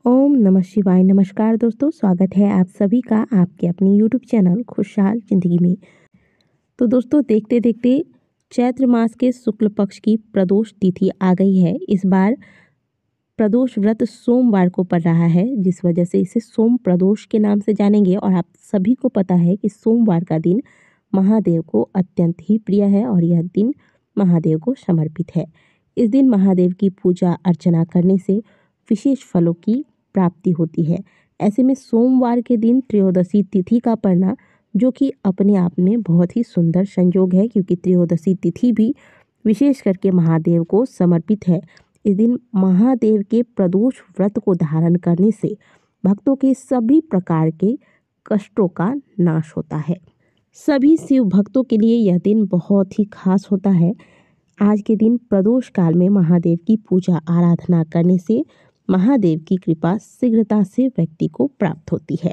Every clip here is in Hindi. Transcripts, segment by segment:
ओम नमः शिवाय। नमस्कार दोस्तों, स्वागत है आप सभी का आपके अपने यूट्यूब चैनल खुशहाल जिंदगी में। तो दोस्तों, देखते देखते चैत्र मास के शुक्ल पक्ष की प्रदोष तिथि आ गई है। इस बार प्रदोष व्रत सोमवार को पड़ रहा है, जिस वजह से इसे सोम प्रदोष के नाम से जानेंगे। और आप सभी को पता है कि सोमवार का दिन महादेव को अत्यंत ही प्रिय है और यह दिन महादेव को समर्पित है। इस दिन महादेव की पूजा अर्चना करने से विशेष फलों की प्राप्ति होती है। ऐसे में सोमवार के दिन त्रयोदशी तिथि का पड़ना, जो कि अपने आप में बहुत ही सुंदर संयोग है, क्योंकि त्रयोदशी तिथि भी विशेष करके महादेव को समर्पित है। इस दिन महादेव के प्रदोष व्रत को धारण करने से भक्तों के सभी प्रकार के कष्टों का नाश होता है। सभी शिव भक्तों के लिए यह दिन बहुत ही खास होता है। आज के दिन प्रदोष काल में महादेव की पूजा आराधना करने से महादेव की कृपा शीघ्रता से व्यक्ति को प्राप्त होती है।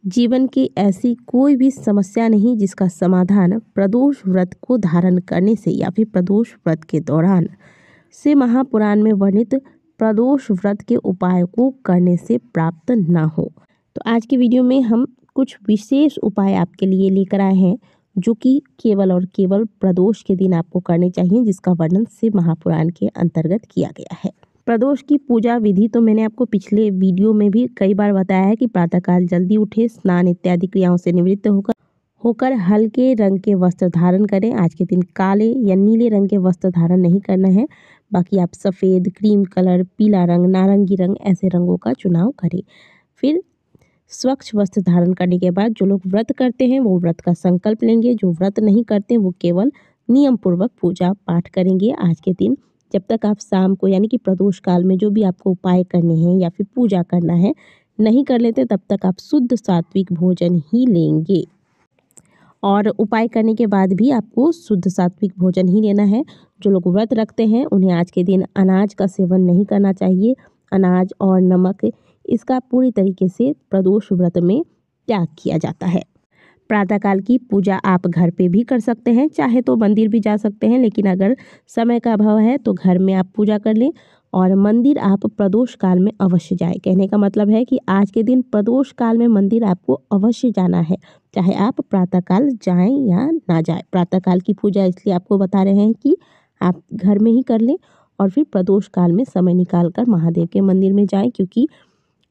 जीवन की ऐसी कोई भी समस्या नहीं जिसका समाधान प्रदोष व्रत को धारण करने से या फिर प्रदोष व्रत के दौरान से महापुराण में वर्णित प्रदोष व्रत के उपाय को करने से प्राप्त ना हो। तो आज की वीडियो में हम कुछ विशेष उपाय आपके लिए लेकर आए हैं, जो कि केवल और केवल प्रदोष के दिन आपको करने चाहिए, जिसका वर्णन शिव महापुराण के अंतर्गत किया गया है। प्रदोष की पूजा विधि तो मैंने आपको पिछले वीडियो में भी कई बार बताया है कि प्रातःकाल जल्दी उठे, स्नान इत्यादि क्रियाओं से निवृत्त होकर हल्के रंग के वस्त्र धारण करें। आज के दिन काले या नीले रंग के वस्त्र धारण नहीं करना है। बाकी आप सफ़ेद, क्रीम कलर, पीला रंग, नारंगी रंग ऐसे रंगों का चुनाव करें। फिर स्वच्छ वस्त्र धारण करने के बाद जो लोग व्रत करते हैं वो व्रत का संकल्प लेंगे। जो व्रत नहीं करते वो केवल नियम पूर्वक पूजा पाठ करेंगे। आज के दिन जब तक आप शाम को यानी कि प्रदोष काल में जो भी आपको उपाय करने हैं या फिर पूजा करना है नहीं कर लेते, तब तक आप शुद्ध सात्विक भोजन ही लेंगे। और उपाय करने के बाद भी आपको शुद्ध सात्विक भोजन ही लेना है। जो लोग व्रत रखते हैं उन्हें आज के दिन अनाज का सेवन नहीं करना चाहिए। अनाज और नमक इसका पूरी तरीके से प्रदोष व्रत में त्याग किया जाता है। प्रातःकाल की पूजा आप घर पे भी कर सकते हैं, चाहे तो मंदिर भी जा सकते हैं, लेकिन अगर समय का अभाव है तो घर में आप पूजा कर लें। और मंदिर आप प्रदोष काल में अवश्य जाएं। कहने का मतलब है कि आज के दिन प्रदोष काल में मंदिर आपको अवश्य जाना है, चाहे आप प्रातःकाल जाएं या ना जाएं। प्रातःकाल की पूजा इसलिए आपको बता रहे हैं कि आप घर में ही कर लें और फिर प्रदोष काल में समय निकाल कर महादेव के मंदिर में जाएं, क्योंकि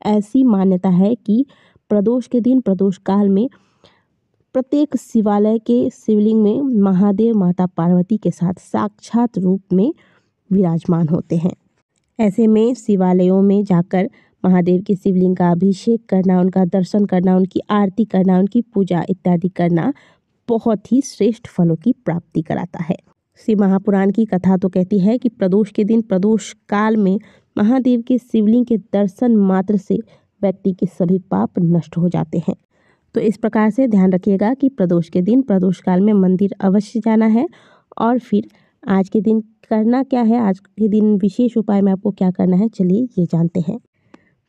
ऐसी मान्यता है कि प्रदोष के दिन प्रदोष काल में प्रत्येक शिवालय के शिवलिंग में महादेव माता पार्वती के साथ साक्षात रूप में विराजमान होते हैं। ऐसे में शिवालयों में जाकर महादेव के शिवलिंग का अभिषेक करना, उनका दर्शन करना, उनकी आरती करना, उनकी पूजा इत्यादि करना बहुत ही श्रेष्ठ फलों की प्राप्ति कराता है। शिव महापुराण की कथा तो कहती है कि प्रदोष के दिन प्रदोष काल में महादेव के शिवलिंग के दर्शन मात्र से व्यक्ति के सभी पाप नष्ट हो जाते हैं। तो इस प्रकार से ध्यान रखिएगा कि प्रदोष के दिन प्रदोष काल में मंदिर अवश्य जाना है। और फिर आज के दिन करना क्या है, आज के दिन विशेष उपाय में आपको क्या करना है, चलिए ये जानते हैं।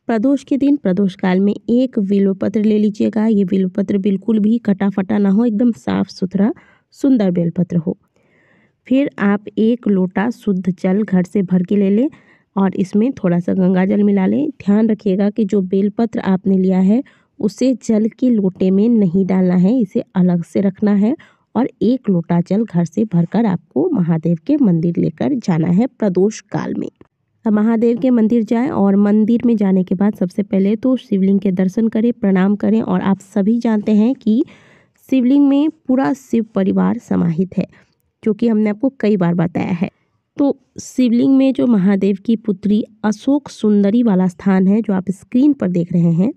प्रदोष के दिन प्रदोष काल में एक बेलपत्र ले लीजिएगा। ये बेलपत्र बिल्कुल भी कटा फटा ना हो, एकदम साफ सुथरा सुंदर बेलपत्र हो। फिर आप एक लोटा शुद्ध जल घर से भर के ले लें और इसमें थोड़ा सा गंगा जल मिला लें। ध्यान रखिएगा कि जो बेलपत्र आपने लिया है उसे जल के लोटे में नहीं डालना है, इसे अलग से रखना है। और एक लोटा जल घर से भरकर आपको महादेव के मंदिर लेकर जाना है प्रदोष काल में। अब महादेव के मंदिर जाएं और मंदिर में जाने के बाद सबसे पहले तो शिवलिंग के दर्शन करें, प्रणाम करें। और आप सभी जानते हैं कि शिवलिंग में पूरा शिव परिवार समाहित है, जो कि हमने आपको कई बार बताया है। तो शिवलिंग में जो महादेव की पुत्री अशोक सुंदरी वाला स्थान है, जो आप स्क्रीन पर देख रहे हैं,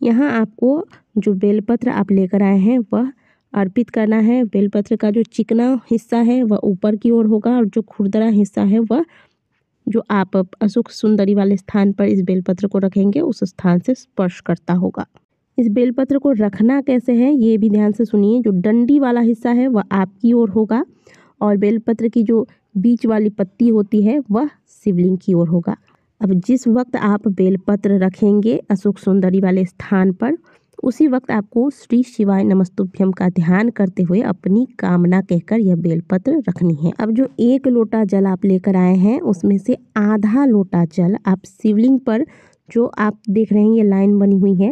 यहाँ आपको जो बेलपत्र आप लेकर आए हैं वह अर्पित करना है। बेलपत्र का जो चिकना हिस्सा है वह ऊपर की ओर होगा और जो खुरदरा हिस्सा है वह जो आप अशोक सुंदरी वाले स्थान पर इस बेलपत्र को रखेंगे उस स्थान से स्पर्श करता होगा। इस बेलपत्र को रखना कैसे है ये भी ध्यान से सुनिए। जो डंडी वाला हिस्सा है वह आपकी ओर होगा और बेलपत्र की जो बीच वाली पत्ती होती है वह शिवलिंग की ओर होगा। अब जिस वक्त आप बेलपत्र रखेंगे अशोक सुंदरी वाले स्थान पर, उसी वक्त आपको श्री शिवाय नमस्तुभ्यम का ध्यान करते हुए अपनी कामना कहकर यह बेलपत्र रखनी है। अब जो 1 लोटा जल आप लेकर आए हैं उसमें से आधा लोटा जल आप शिवलिंग पर, जो आप देख रहे हैं ये लाइन बनी हुई है,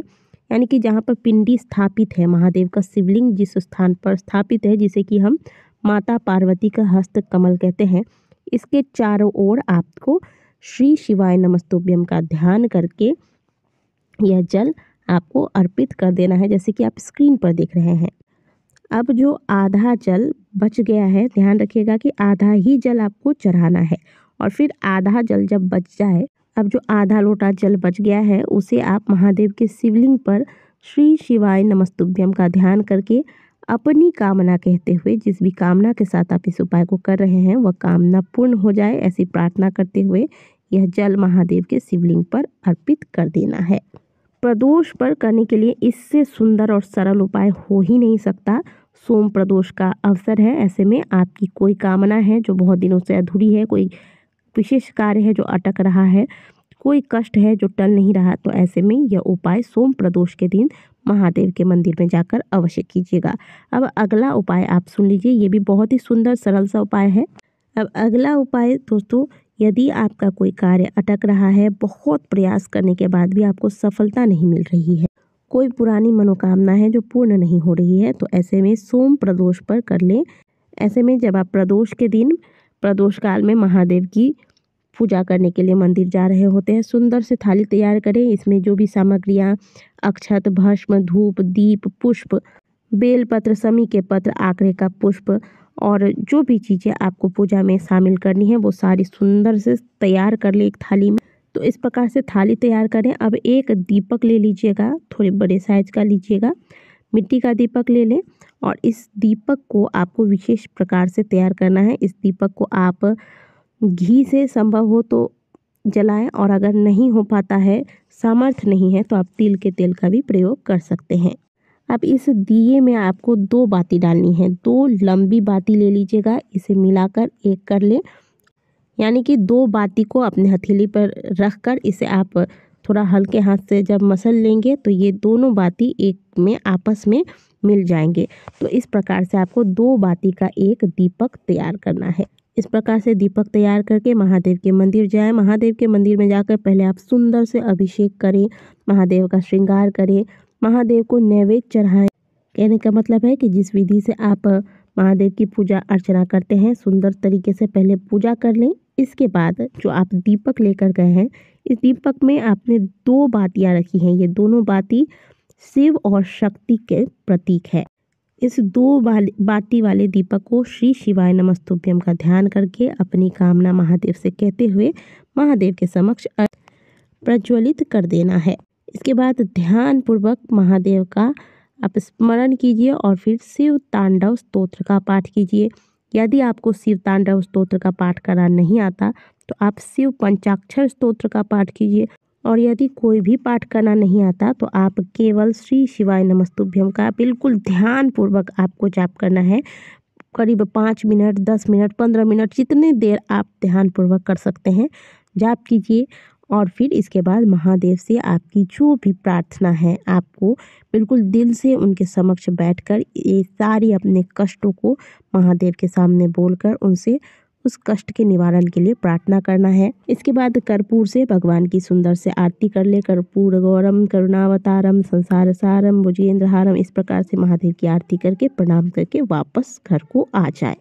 यानी कि जहाँ पर पिंडी स्थापित है, महादेव का शिवलिंग जिस स्थान पर स्थापित है, जिसे कि हम माता पार्वती का हस्त कमल कहते हैं, इसके चारों ओर आपको श्री शिवाय नमस्तुभ्यम का ध्यान करके यह जल आपको अर्पित कर देना है, जैसे कि आप स्क्रीन पर देख रहे हैं। अब जो आधा जल बच गया है, ध्यान रखिएगा कि आधा ही जल आपको चढ़ाना है और फिर आधा जल जब बच जाए, अब जो आधा लोटा जल बच गया है उसे आप महादेव के शिवलिंग पर श्री शिवाय नमस्तुभ्यम का ध्यान करके अपनी कामना कहते हुए, जिस भी कामना के साथ आप इस उपाय को कर रहे हैं वह कामना पूर्ण हो जाए, ऐसी प्रार्थना करते हुए यह जल महादेव के शिवलिंग पर अर्पित कर देना है। प्रदोष पर करने के लिए इससे सुंदर और सरल उपाय हो ही नहीं सकता। सोम प्रदोष का अवसर है, ऐसे में आपकी कोई कामना है जो बहुत दिनों से अधूरी है, कोई विशेष कार्य है जो अटक रहा है, कोई कष्ट है जो टल नहीं रहा, तो ऐसे में यह उपाय सोम प्रदोष के दिन महादेव के मंदिर में जाकर अवश्य कीजिएगा। अब अगला उपाय आप सुन लीजिए, ये भी बहुत ही सुंदर सरल सा उपाय है। अब अगला उपाय दोस्तों, यदि आपका कोई कार्य अटक रहा है, बहुत प्रयास करने के बाद भी आपको सफलता नहीं मिल रही है, कोई पुरानी मनोकामना है जो पूर्ण नहीं हो रही है, तो ऐसे में सोम प्रदोष पर कर लें। ऐसे में जब आप प्रदोष के दिन, प्रदोष काल में महादेव की पूजा करने के लिए मंदिर जा रहे होते हैं, सुंदर से थाली तैयार करें। इसमें जो भी सामग्रियाँ, अक्षत, भस्म, धूप, दीप, पुष्प, बेलपत्र, समी के पत्र, आकरे का पुष्प और जो भी चीज़ें आपको पूजा में शामिल करनी है वो सारी सुंदर से तैयार कर ले एक थाली में। तो इस प्रकार से थाली तैयार करें। अब एक दीपक ले लीजिएगा, थोड़े बड़े साइज का लीजिएगा, मिट्टी का दीपक ले लें और इस दीपक को आपको विशेष प्रकार से तैयार करना है। इस दीपक को आप घी से संभव हो तो जलाएं और अगर नहीं हो पाता है, सामर्थ्य नहीं है, तो आप तिल के तेल का भी प्रयोग कर सकते हैं। अब इस दिए में आपको 2 बाती डालनी है। 2 लंबी बाती ले लीजिएगा, इसे मिलाकर एक कर लें, यानी कि 2 बाती को अपने हथेली पर रखकर इसे आप थोड़ा हल्के हाथ से जब मसल लेंगे तो ये दोनों बाती एक में आपस में मिल जाएंगे। तो इस प्रकार से आपको 2 बाती का एक दीपक तैयार करना है। इस प्रकार से दीपक तैयार करके महादेव के मंदिर जाएं। महादेव के मंदिर में जाकर पहले आप सुंदर से अभिषेक करें, महादेव का श्रृंगार करें, महादेव को नैवेद्य चढ़ाएं। कहने का मतलब है कि जिस विधि से आप महादेव की पूजा अर्चना करते हैं, सुंदर तरीके से पहले पूजा कर लें। इसके बाद जो आप दीपक लेकर गए हैं, इस दीपक में आपने 2 बातियाँ रखी हैं। ये दोनों बाती शिव और शक्ति के प्रतीक है। इस 2 बाती वाले दीपक को श्री शिवाय नमस्तुभ्यम का ध्यान करके अपनी कामना महादेव से कहते हुए महादेव के समक्ष प्रज्वलित कर देना है। इसके बाद ध्यान पूर्वक महादेव का आप स्मरण कीजिए और फिर शिव तांडव स्तोत्र का पाठ कीजिए। यदि आपको शिव तांडव स्तोत्र का पाठ करना नहीं आता तो आप शिव पंचाक्षर स्तोत्र का पाठ कीजिए, और यदि कोई भी पाठ करना नहीं आता तो आप केवल श्री शिवाय नमस्तुभ्यम का बिल्कुल ध्यान पूर्वक आपको जाप करना है। करीब 5 मिनट, 10 मिनट, 15 मिनट, जितनी देर आप ध्यान पूर्वक कर सकते हैं जाप कीजिए। और फिर इसके बाद महादेव से आपकी जो भी प्रार्थना है, आपको बिल्कुल दिल से उनके समक्ष बैठकर ये सारी अपने कष्टों को महादेव के सामने बोलकर उनसे उस कष्ट के निवारण के लिए प्रार्थना करना है। इसके बाद कर्पूर से भगवान की सुंदर से आरती कर ले। कर्पूर गौरम करुणावतारम संसार सारम भुजेंद्रहारम, इस प्रकार से महादेव की आरती करके प्रणाम करके वापस घर को आ जाए।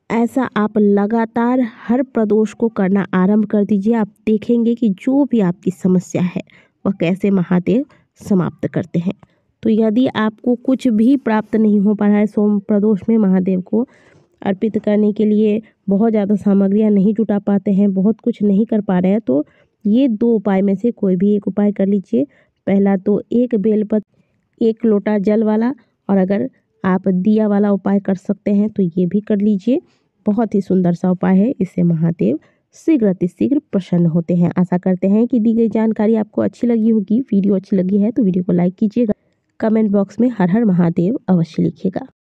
ऐसा आप लगातार हर प्रदोष को करना आरंभ कर दीजिए। आप देखेंगे कि जो भी आपकी समस्या है वह कैसे महादेव समाप्त करते हैं। तो यदि आपको कुछ भी प्राप्त नहीं हो पा रहा है, सोम प्रदोष में महादेव को अर्पित करने के लिए बहुत ज़्यादा सामग्रियां नहीं जुटा पाते हैं, बहुत कुछ नहीं कर पा रहे हैं, तो ये 2 उपाय में से कोई भी एक उपाय कर लीजिए। पहला तो 1 बेलपत्र 1 लोटा जल वाला, और अगर आप दिया वाला उपाय कर सकते हैं तो ये भी कर लीजिए। बहुत ही सुंदर सा उपाय है, इससे महादेव शीघ्र अतिशीघ्र प्रसन्न होते हैं। आशा करते हैं कि दी गई जानकारी आपको अच्छी लगी होगी। वीडियो अच्छी लगी है तो वीडियो को लाइक कीजिएगा, कमेंट बॉक्स में हर हर महादेव अवश्य लिखिएगा।